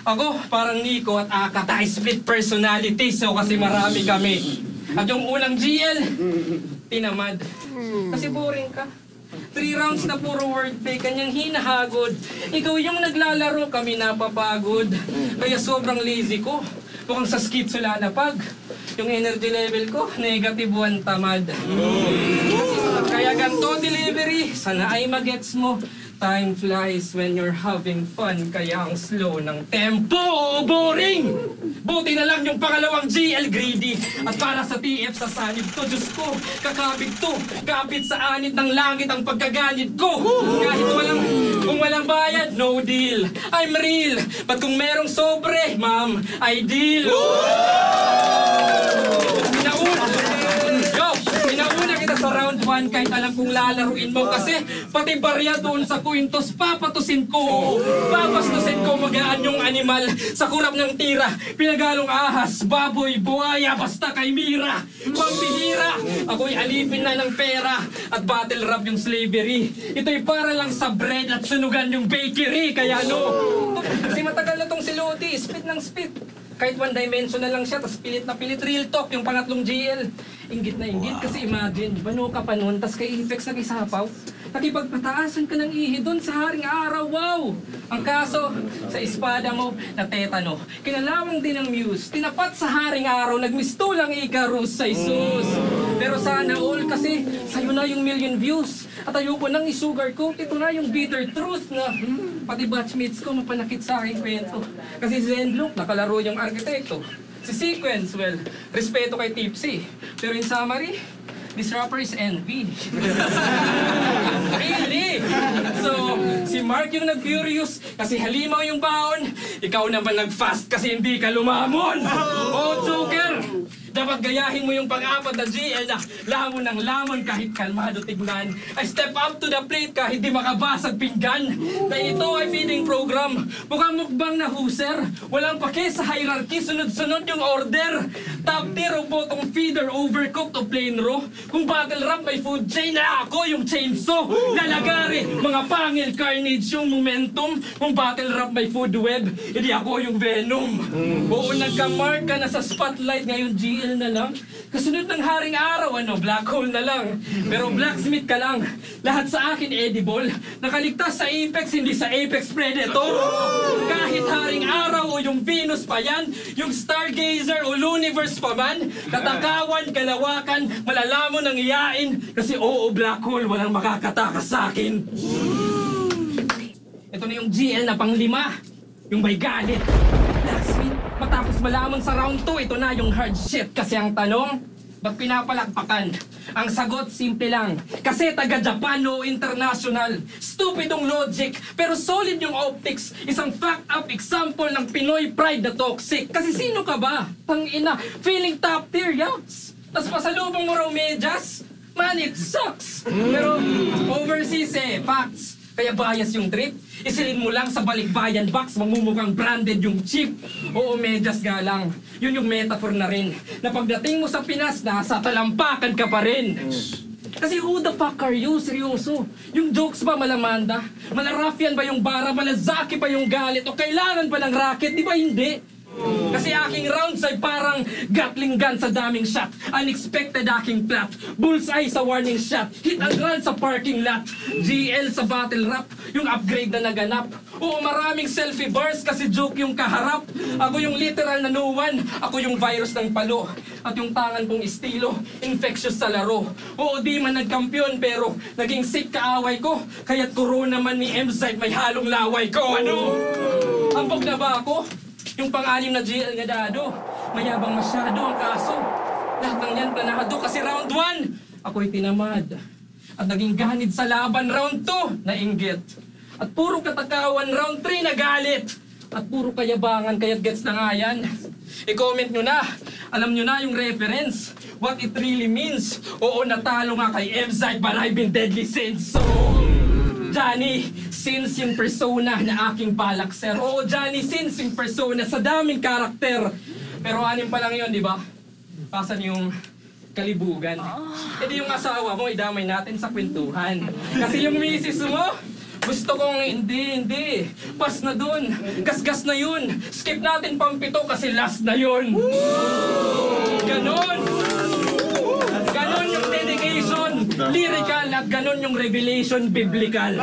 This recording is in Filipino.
Ako, parang Nico at Aka, tayo split personality, so kasi marami kami. At yung unang GL, tinamad. Kasi boring ka. 3 rounds na puro wordplay, kanyang hinahagod. Ikaw yung naglalaro, kami napapagod. Kaya sobrang lazy ko. Mukhang sa schizo lalapag. Yung energy level ko, negative 1 tamad. Kaya ganito delivery, sana ay magets mo. Time flies when you're having fun, kaya ang slow ng tempo. Boring! Buti na lang yung pangalawang GL greedy. At para sa TF sa sanib to, Diyos ko, kakabig to. Kapit sa anit ng langit ang pagkaganid ko. Kahit kung walang bayad, no deal. I'm real. But kung merong sobre, ma'am, ideal. Pinauna kita sa round 1 kahit alam kong lalaruin mo. Kasi pati barya doon sa kwintos, papatusin ko. Papastusin ko magaan yung animal sa kurap ng tira. Pinagalong ahas, baboy, buhaya, basta kay Mira. Pambihira, ako'y alipin na ng pera. At battle rap yung slavery. Ito'y para lang sa bread at sunugan yung bakery. Kaya no, kasi matagal na tong si Lodi, spit ng spit. Kahit one dimension na lang siya, tas pilit na pilit, real talk, yung pangatlong GL. Inggit na inggit, kasi imagine, bano ka pa nun, tas kay Apex nag-isapaw. Nakipagpataasan ka ng ihi doon sa haring araw, wow! Ang kaso, sa espada mo, na tetano. Kinalawang din ng muse, tinapat sa haring araw, nagmistulang Icarus sa Isus. Pero sana all, kasi sa'yo na yung million views. At ayoko nang isugarcoat, ito na yung bitter truth na pati batchmates ko mapanakit sa aking kwento. Kasi si Zenlook, nakalaro yung arkitekto. Si Sequence, well, respeto kay Tipsy. Pero in summary, this rapper is envy. Really? So, si Mark yung nag-furious kasi halimaw yung baon. Ikaw naman nag-fast kasi hindi ka lumamon. Oh, Joker! Dapat gayahin mo yung pang-apat na GL na lamon ng lamon kahit kalmado tignan. I step up to the plate kahit di makabasag pinggan. Na ito ay feeding program. Mukhang mukbang na huser. Walang pake sa hierarchy, sunod-sunod yung order. Top tier o bottom feeder, overcooked o plain raw. Kung battle rap may food chain na ako yung chainsaw. Lalagari, mga pangil, carnage yung momentum. Kung battle rap may food web, hindi ako yung venom. Oo, nagka-mark ka na sa spotlight ngayon GL na lang. Kasunod ng haring araw, black hole na lang. Pero blacksmith ka lang. Lahat sa akin edible. Nakaligtas sa Apex, hindi sa Apex Predator. Kahit haring araw o yung Venus pa yan, yung Stargazer o Luniverse pa man, katakawan, kalawakan, malalamon ang iyain. Kasi oo, black hole, walang makakatakas sa akin. Ito na yung GL na pang-5. Yung may galit. Blacksmith, matapos malaman sa round 2, ito na yung hard shit. Kasi ang tanong, ba't pinapalakpakan? Ang sagot, simple lang. Kasi taga-Japan o international. Stupidong logic, pero solid yung optics. Isang fact-up example ng Pinoy pride na toxic. Kasi sino ka ba? Tangina, feeling top tier, yaks. Tapos pasalubong mo raw medyas? Man, it sucks. Pero overseas facts. Kaya bias yung trip. Isilin mo lang sa balikbayan box, mamumukhang branded yung chip. Oo, medyas nga lang. Yun yung metaphor na rin. Na pagdating mo sa Pinas, nasa talampakan ka pa rin. Kasi who the fuck are you? Seryoso. Yung jokes ba malamanda? Malarafyan ba yung bara? Malazaki pa yung galit? O kailangan ba ng racket? Di ba hindi? Kasi aking rounds ay parang Gatling gun sa daming shot. Unexpected aking plot. Bullseye sa warning shot. Hit and run sa parking lot. GL sa battle rap. Yung upgrade na naganap. Oo, maraming selfie bars kasi joke yung kaharap. Ako yung literal na no one. Ako yung virus ng palo. At yung tangan kong estilo, infectious sa laro. Oo, di man nagkampiyon pero naging sick kaaway ko. Kaya't corona man ni M-Side may halong laway ko. Ano? Ambog na ba ako? Yung pang-anim na GL nga dado, mayabang masyado ang kaso. Lahat ng yan planado kasi round 1, ako'y tinamad. At naging ganid sa laban round 2, nainggit. At puro katakawan round 3, nagalit. At puro kayabangan, kaya't gets na nga yan. I-comment nyo na, alam nyo na yung reference, what it really means. Oo, natalo nga kay M-Side, but I've been deadly since. So, Johnny, since yung persona na aking balak, sir. Oo, Johnny, since yung persona sa daming karakter. Pero 6 pa lang yun, di ba? Pasan yung kalibugan. E di yung asawa mo, idamay natin sa kwentuhan. Kasi yung misis mo, Gusto kong hindi. Pas na dun. Gasgas na yun. Skip natin pampito kasi last na yun. Ganon. Ganon yung dedication, lyrical, at ganon yung revelation, biblical.